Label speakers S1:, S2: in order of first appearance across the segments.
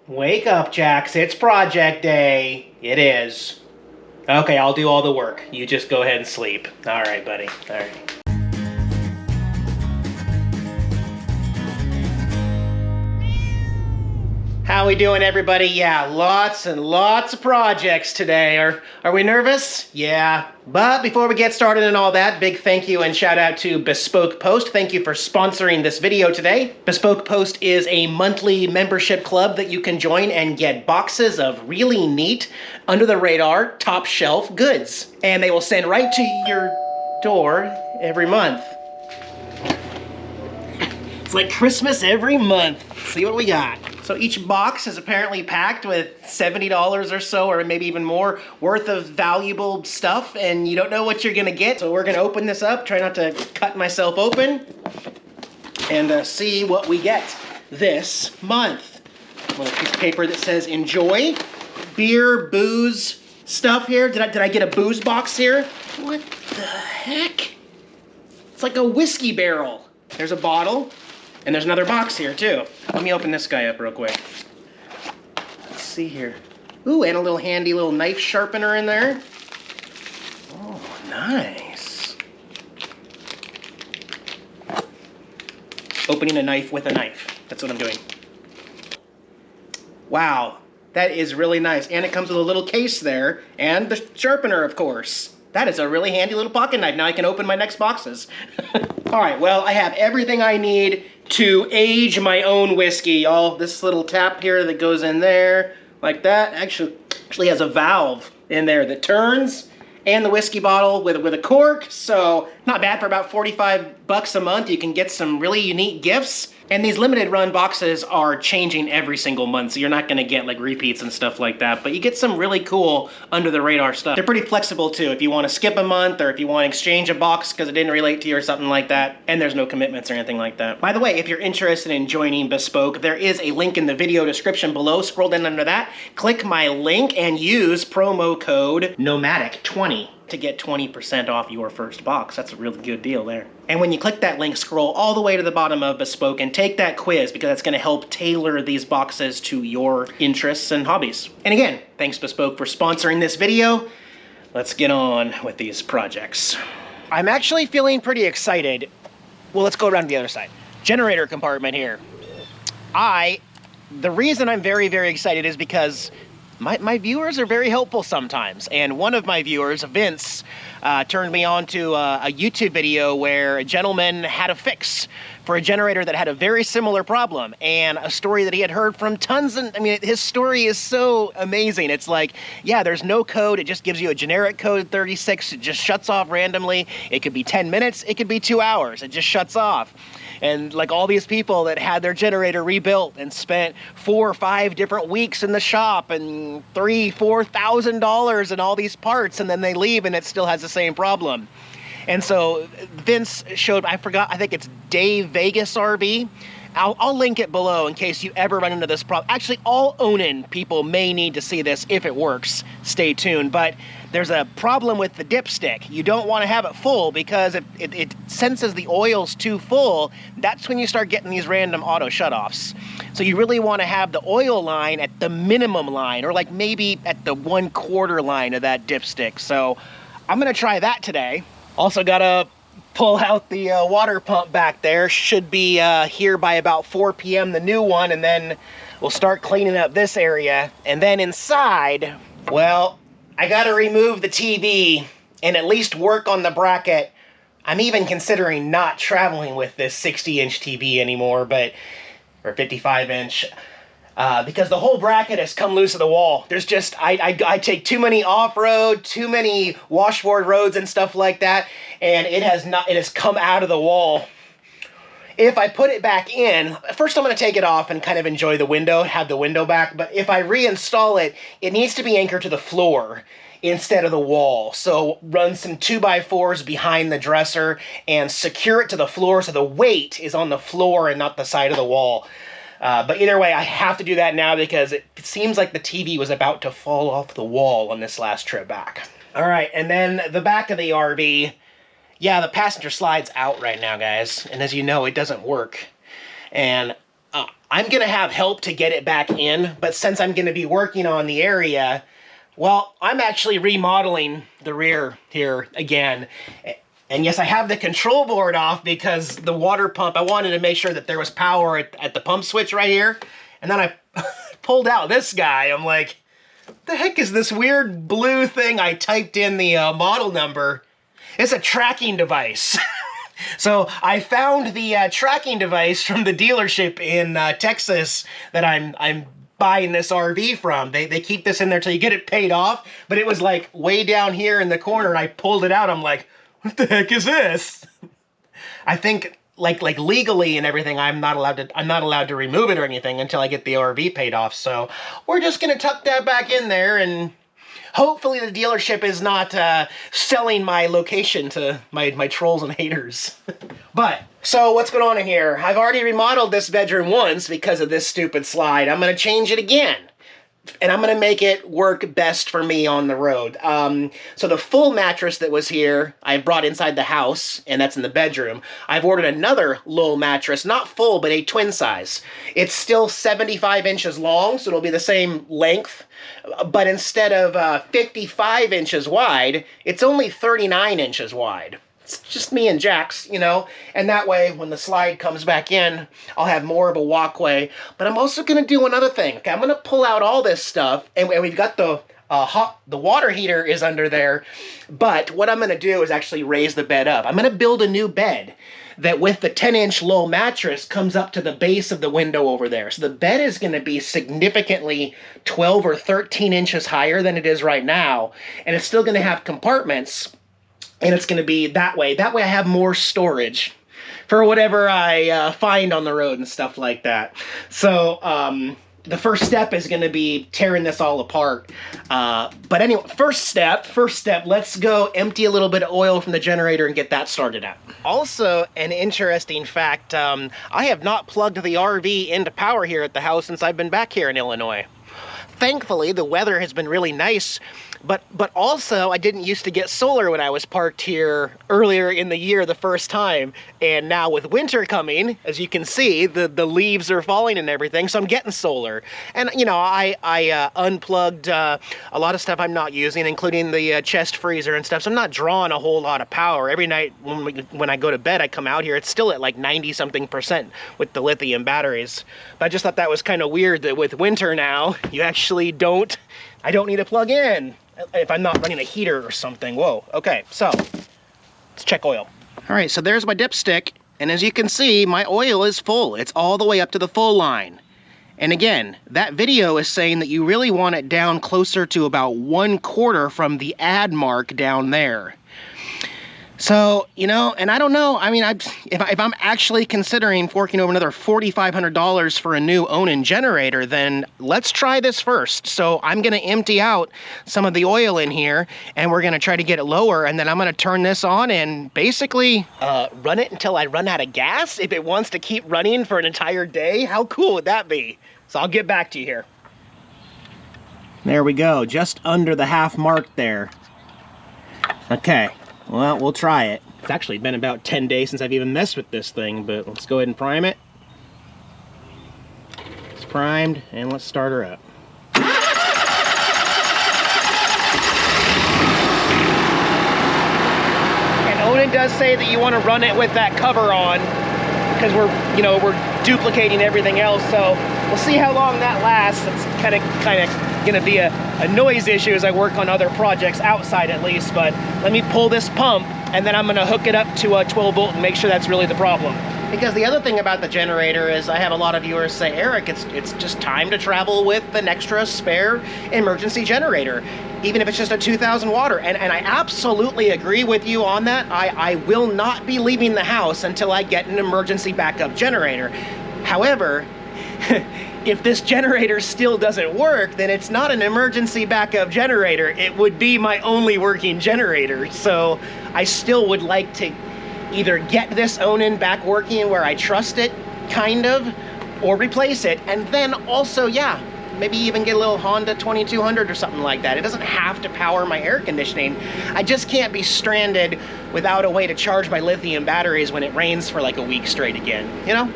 S1: Wake up, Jax. It's project day. It is. Okay, I'll do all the work. You just go ahead and sleep. All right, buddy. All right. How we doing, everybody? Yeah, lots and lots of projects today. Are we nervous? Yeah. But before we get started and all that, big thank you and shout out to Bespoke Post. Thank you for sponsoring this video today. Bespoke Post is a monthly membership club that you can join and get boxes of really neat, under the radar, top shelf goods. And they will send right to your door every month. It's like Christmas every month. See what we got. So each box is apparently packed with $70 or so, or maybe even more, worth of valuable stuff, and you don't know what you're gonna get. So we're gonna open this up, try not to cut myself open, and see what we get this month. A little piece of paper that says enjoy. Beer, booze, stuff here. Did I get a booze box here? What the heck? It's like a whiskey barrel. There's a bottle. And there's another box here, too. Let me open this guy up real quick. Let's see here. Ooh, and a little handy little knife sharpener in there. Oh, nice. Opening a knife with a knife. That's what I'm doing. Wow, that is really nice. And it comes with a little case there, and the sharpener, of course. That is a really handy little pocket knife. Now I can open my next boxes. All right, well, I have everything I need to age my own whiskey, y'all. This little tap here that goes in there, like that, actually has a valve in there that turns, and the whiskey bottle with a cork, so not bad. For about 45 bucks a month. You can get some really unique gifts. And these limited run boxes are changing every single month, so you're not gonna get like repeats and stuff like that, but you get some really cool under the radar stuff. They're pretty flexible too, if you wanna skip a month or if you wanna exchange a box because it didn't relate to you or something like that, and there's no commitments or anything like that. By the way, if you're interested in joining Bespoke, there is a link in the video description below. Scroll down under that, click my link, and use promo code NOMADIC20 to get 20% off your first box. That's a really good deal there. And when you click that link, scroll all the way to the bottom of Bespoke and take that quiz, because that's gonna help tailor these boxes to your interests and hobbies. And again, thanks Bespoke for sponsoring this video. Let's get on with these projects. I'm actually feeling pretty excited. Well, let's go around to the other side. Generator compartment here. The reason I'm very, very excited is because my viewers are very helpful sometimes, and one of my viewers, Vince, turned me on to a YouTube video where a gentleman had a fix for a generator that had a very similar problem, and a story that he had heard from tons, and I mean, his story is so amazing. It's like, yeah, there's no code, it just gives you a generic code 36, it just shuts off randomly. It could be 10 minutes, it could be 2 hours, it just shuts off. And like all these people that had their generator rebuilt and spent 4 or 5 different weeks in the shop and $3,000–4,000 in all these parts, and then they leave and it still has the same problem. And so Vince showed, I think it's Dave Vegas RV. I'll link it below in case you ever run into this problem. Actually, all Onan people may need to see this if it works. Stay tuned. But there's a problem with the dipstick. You don't want to have it full, because if it senses the oil's too full, that's when you start getting these random auto shutoffs. So you really want to have the oil line at the minimum line, or like maybe at the 1/4 line of that dipstick. So I'm going to try that today. Also got to pull out the water pump back there. Should be here by about 4 p.m. the new one, and then we'll start cleaning up this area. And then inside, well, I gotta remove the TV and at least work on the bracket. I'm even considering not traveling with this 60-inch TV anymore, or 55-inch, because the whole bracket has come loose of the wall. There's just, I take too many off-road, too many washboard roads and stuff like that, and it has come out of the wall. If I put it back in, first I'm going to take it off and kind of enjoy the window, have the window back, but if I reinstall it, it needs to be anchored to the floor instead of the wall. So run some 2x4s behind the dresser and secure it to the floor so the weight is on the floor and not the side of the wall. But either way, I have to do that now because it seems like the TV was about to fall off the wall on this last trip back. All right, and then the back of the RV. Yeah, the passenger slide's out right now, guys. And as you know, it doesn't work. And I'm gonna have help to get it back in, but since I'm gonna be working on the area, well, I'm actually remodeling the rear here again. And yes, I have the control board off because the water pump, I wanted to make sure that there was power at the pump switch right here. And then I pulled out this guy. I'm like, the heck is this weird blue thing? I typed in the model number. It's a tracking device. So I found the tracking device from the dealership in Texas that I'm buying this RV from. They keep this in there till you get it paid off, but it was like way down here in the corner and I pulled it out. I'm like, what the heck is this? I think like legally and everything, I'm not allowed to remove it or anything until I get the RV paid off. So we're just gonna tuck that back in there, and hopefully the dealership is not selling my location to my trolls and haters. But, so what's going on in here? I've already remodeled this bedroom once because of this stupid slide. I'm gonna change it again. And I'm gonna make it work best for me on the road. So the full mattress that was here, I brought inside the house, and that's in the bedroom. I've ordered another low mattress, not full, but a twin size. It's still 75 inches long, so it'll be the same length, but instead of 55 inches wide, it's only 39 inches wide. It's just me and Jax, you know, and that way when the slide comes back in, I'll have more of a walkway. But I'm also going to do another thing. Okay, I'm going to pull out all this stuff, and we've got the water heater is under there. But what I'm going to do is actually raise the bed up. I'm going to build a new bed that with the 10-inch low mattress comes up to the base of the window over there. So the bed is going to be significantly 12 or 13 inches higher than it is right now. And it's still going to have compartments. And it's going to be that way. That way I have more storage for whatever I find on the road and stuff like that. So the first step is going to be tearing this all apart. But anyway, first step, let's go empty a little bit of oil from the generator and get that started up. Also, an interesting fact, I have not plugged the RV into power here at the house since I've been back here in Illinois. Thankfully, the weather has been really nice. But also, I didn't used to get solar when I was parked here earlier in the year the first time. And now with winter coming, as you can see, the leaves are falling and everything, so I'm getting solar. And, you know, I unplugged a lot of stuff I'm not using, including the chest freezer and stuff, so I'm not drawing a whole lot of power. Every night when I go to bed, I come out here, it's still at like 90-something% with the lithium batteries. But I just thought that was kind of weird that with winter now, you actually I don't need to plug in if I'm not running a heater or something. Whoa, okay, so let's check oil. All right, so there's my dipstick, and as you can see, my oil is full. It's all the way up to the full line. And again, that video is saying that you really want it down closer to about 1/4 from the add mark down there. So, you know, and I don't know, I mean, if I'm actually considering forking over another $4,500 for a new Onan generator, then let's try this first. So I'm going to empty out some of the oil in here, and we're going to try to get it lower, and then I'm going to turn this on and basically run it until I run out of gas. If it wants to keep running for an entire day, how cool would that be? So I'll get back to you here. There we go, just under the half mark there. Okay. Well, we'll try it. It's actually been about 10 days since I've even messed with this thing, but let's go ahead and prime it. It's primed, and let's start her up. And Onan does say that you want to run it with that cover on, because we're duplicating everything else, so we'll see how long that lasts. It's kind of going to be a noise issue as I work on other projects outside at least, but let me pull this pump and then I'm going to hook it up to a 12 volt and make sure that's really the problem. Because the other thing about the generator is I have a lot of viewers say, Eric, it's just time to travel with an extra spare emergency generator, even if it's just a 2,000 watt. And I absolutely agree with you on that. I will not be leaving the house until I get an emergency backup generator. However, if this generator still doesn't work, then it's not an emergency backup generator. It would be my only working generator. So I still would like to either get this Onan back working where I trust it, kind of, or replace it. And then also, yeah, maybe even get a little Honda 2200 or something like that. It doesn't have to power my air conditioning. I just can't be stranded without a way to charge my lithium batteries when it rains for like a week straight again, you know?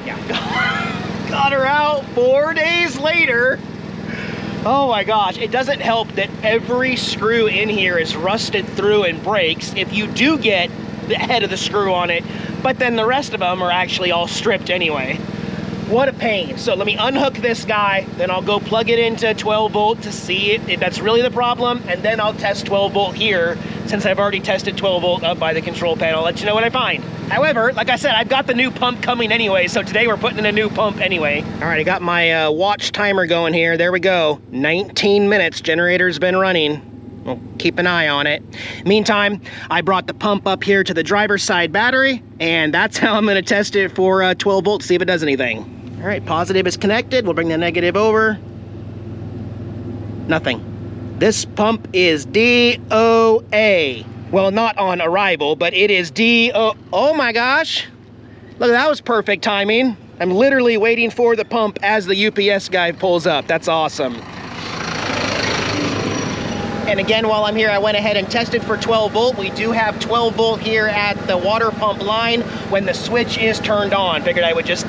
S1: Yeah. got her out 4 days later. Oh my gosh, it doesn't help that every screw in here is rusted through and breaks if you do get the head of the screw on it, but then the rest of them are actually all stripped anyway. What a pain. So let me unhook this guy, then I'll go plug it into 12 volt to see if that's really the problem, and then I'll test 12 volt here, since I've already tested 12 volt up by the control panel. I'll let you know what I find. However, like I said, I've got the new pump coming anyway, so today we're putting in a new pump anyway. All right, I got my watch timer going here. There we go. 19 minutes, generator's been running. We'll keep an eye on it. Meantime, I brought the pump up here to the driver's side battery, and that's how I'm gonna test it for 12 volts, see if it does anything. All right, positive is connected. We'll bring the negative over. Nothing. This pump is DOA. Well, not on arrival, but it is DO. Oh my gosh. Look, that was perfect timing. I'm literally waiting for the pump as the UPS guy pulls up. That's awesome. And again, while I'm here, I went ahead and tested for 12 volt. We do have 12 volt here at the water pump line when the switch is turned on. Figured I would just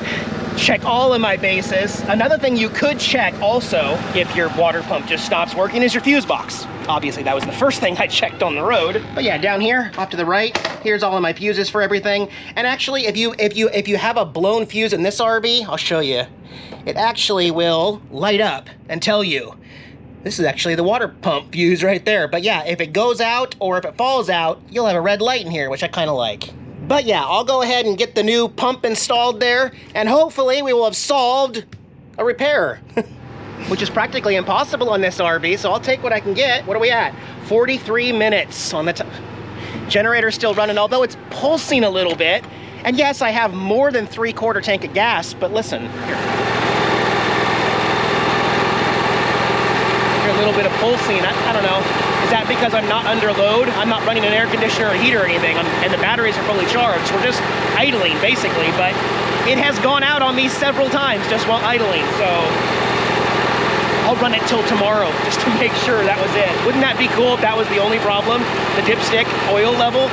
S1: check all of my bases. Another thing you could check also, if your water pump just stops working, is your fuse box. Obviously, that was the first thing I checked on the road. But yeah, down here, off to the right, here's all of my fuses for everything. And actually, if you have a blown fuse in this RV, I'll show you. It actually will light up and tell you. This is actually the water pump fuse right there. But yeah, if it goes out or if it falls out, you'll have a red light in here, which I kind of like. But yeah, I'll go ahead and get the new pump installed there, and hopefully we will have solved a repair, which is practically impossible on this RV, so I'll take what I can get. What are we at? 43 minutes on the generator's still running, although it's pulsing a little bit. And yes, I have more than 3/4 tank of gas, but listen. Hear a little bit of pulsing, I don't know. Is that because I'm not under load? I'm not running an air conditioner or heater or anything, and the batteries are fully charged. We're just idling, basically, but it has gone out on me several times just while idling, so I'll run it till tomorrow just to make sure that was it. Wouldn't that be cool if that was the only problem? The dipstick oil level?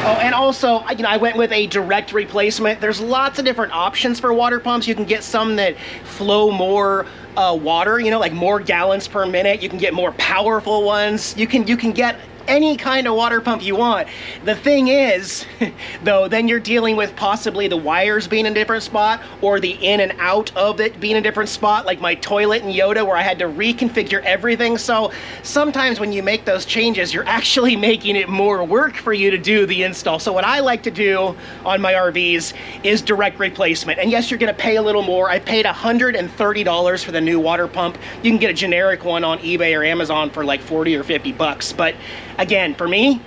S1: Oh, and also, you know, I went with a direct replacement. There's lots of different options for water pumps. You can get some that flow more water, you know, like more gallons per minute. You can get more powerful ones. You can get any kind of water pump you want. The thing is, though, then you're dealing with possibly the wires being in a different spot or the in and out of it being in a different spot, like my toilet in Yoda where I had to reconfigure everything. So sometimes when you make those changes, you're actually making it more work for you to do the install. So what I like to do on my RVs is direct replacement. And yes, you're gonna pay a little more. I paid $130 for the new water pump. You can get a generic one on eBay or Amazon for like 40 or 50 bucks. But again, for me,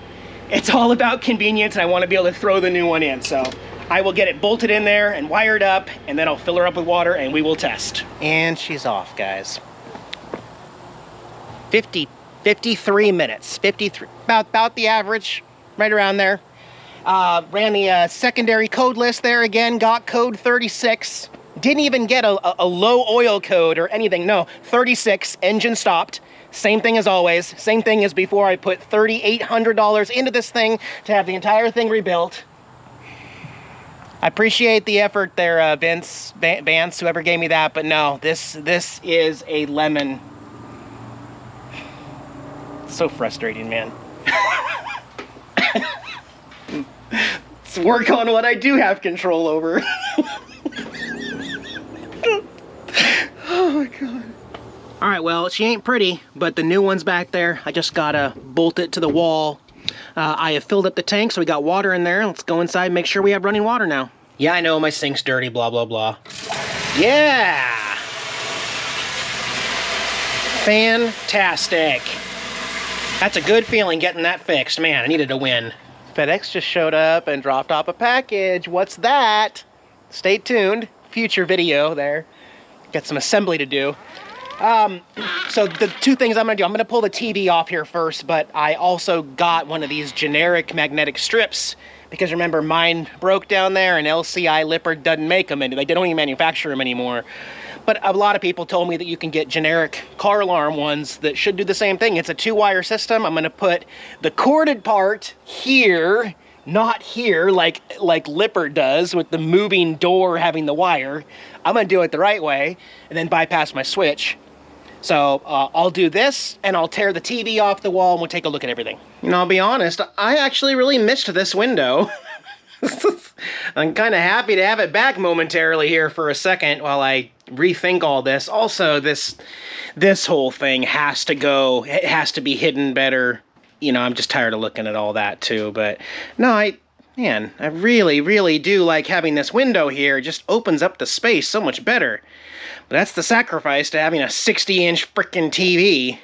S1: it's all about convenience, and I want to be able to throw the new one in. So I will get it bolted in there and wired up, and then I'll fill her up with water and we will test. And she's off, guys. 53 minutes, 53, about the average, right around there. Ran the secondary code list there again, got code 36. Didn't even get a low oil code or anything, no, 36, engine stopped. Same thing as always, same thing as before. I put $3,800 into this thing to have the entire thing rebuilt. I appreciate the effort there, Vance, whoever gave me that, but no, this is a lemon. It's so frustrating, man. Let's work on what I do have control over. Oh my God. All right, well, she ain't pretty, but the new one's back there. I just gotta bolt it to the wall. I have filled up the tank, so we got water in there. Let's go inside and make sure we have running water now. Yeah, I know, my sink's dirty, blah, blah, blah. Yeah! Fantastic. That's a good feeling getting that fixed. Man, I needed a win. FedEx just showed up and dropped off a package. What's that? Stay tuned. Future video there. Got some assembly to do. So the two things I'm gonna do, I'm gonna pull the TV off here first, but I also got one of these generic magnetic strips because remember mine broke down there and LCI Lippert doesn't make them and they don't even manufacture them anymore. But a lot of people told me that you can get generic car alarm ones that should do the same thing. It's a 2-wire system. I'm gonna put the corded part here not here like Lippert does with the moving door having the wire. I'm gonna do it the right way and then bypass my switch. So I'll do this and I'll tear the TV off the wall and we'll take a look at everything. You know, I'll be honest, I actually really missed this window. I'm kind of happy to have it back momentarily here for a second while I rethink all this. Also, this whole thing has to go, it has to be hidden better. You know, I'm just tired of looking at all that too, but no, man, I really, really do like having this window here. It just opens up the space so much better. But that's the sacrifice to having a 60-inch frickin' TV.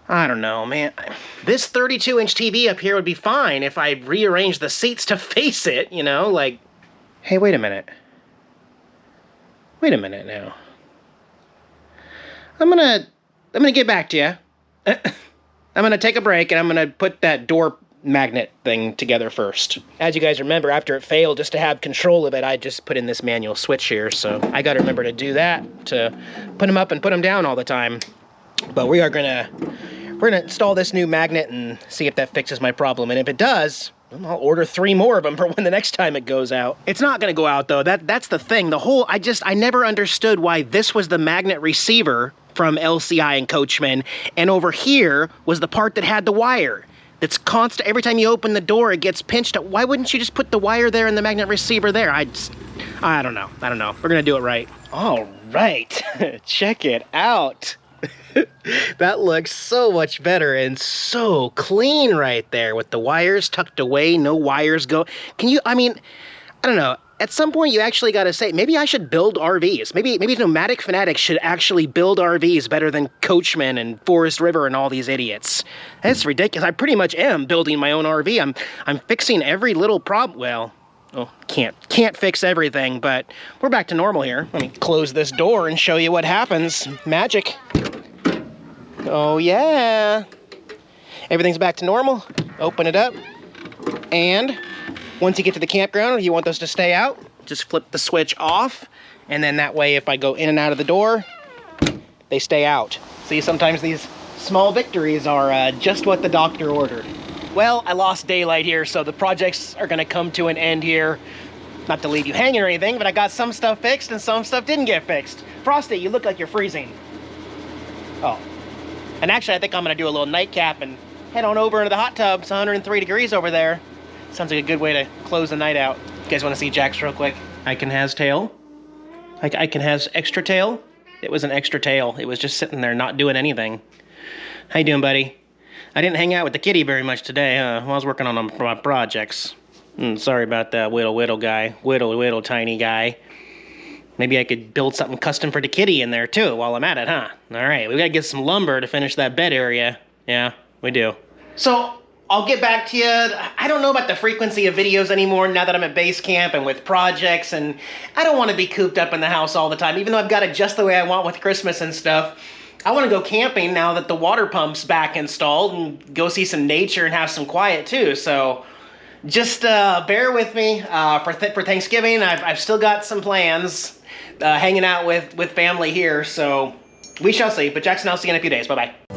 S1: I don't know, man. This 32-inch TV up here would be fine if I rearranged the seats to face it, you know, like... Hey, wait a minute. Wait a minute now. I'm gonna get back to you. I'm gonna take a break and I'm gonna put that door magnet thing together first. As you guys remember, after it failed, just to have control of it, I just put in this manual switch here, so I gotta remember to do that, to put them up and put them down all the time. But we're gonna install this new magnet and see if that fixes my problem, and if it does, I'll order 3 more of them for when the next time it goes out. It's not gonna go out though, that's the thing. I never understood why this was the magnet receiver from LCI and Coachman, and over here was the part that had the wire. That's constant. Every time you open the door, it gets pinched. Why wouldn't you just put the wire there and the magnet receiver there? I don't know. We're gonna do it right. All right, check it out. That looks so much better and so clean right there with the wires tucked away, no wires go. I don't know. At some point, you actually got to say, maybe I should build RVs. Maybe Nomadic Fanatics should actually build RVs better than Coachman and Forest River and all these idiots. That's ridiculous. I pretty much am building my own RV. I'm fixing every little problem. Well, can't fix everything, but we're back to normal here. Let me close this door and show you what happens. Magic. Oh yeah. Everything's back to normal. Open it up. And once you get to the campground, if you want those to stay out, just flip the switch off. And then that way, if I go in and out of the door, they stay out. See, sometimes these small victories are just what the doctor ordered. Well, I lost daylight here, so the projects are gonna come to an end here. Not to leave you hanging or anything, but I got some stuff fixed and some stuff didn't get fixed. Frosty, you look like you're freezing. Oh. And actually, I think I'm gonna do a little nightcap and head on over into the hot tub. It's 103 degrees over there. Sounds like a good way to close the night out. You guys want to see Jax real quick? Icon has tail. Icon has extra tail. It was an extra tail. It was just sitting there not doing anything. How you doing, buddy? I didn't hang out with the kitty very much today, huh? Well, I was working on my projects. Sorry about that whittle guy. Whittle tiny guy. Maybe I could build something custom for the kitty in there too while I'm at it, huh? All right, we gotta get some lumber to finish that bed area. Yeah, we do. So, I'll get back to you. I don't know about the frequency of videos anymore now that I'm at base camp and with projects, and I don't want to be cooped up in the house all the time, even though I've got it just the way I want with Christmas and stuff. I want to go camping now that the water pump's back installed and go see some nature and have some quiet too, so just bear with me for Thanksgiving. I've still got some plans hanging out with family here, so we shall see. But Jackson, I'll see you in a few days. Bye-bye.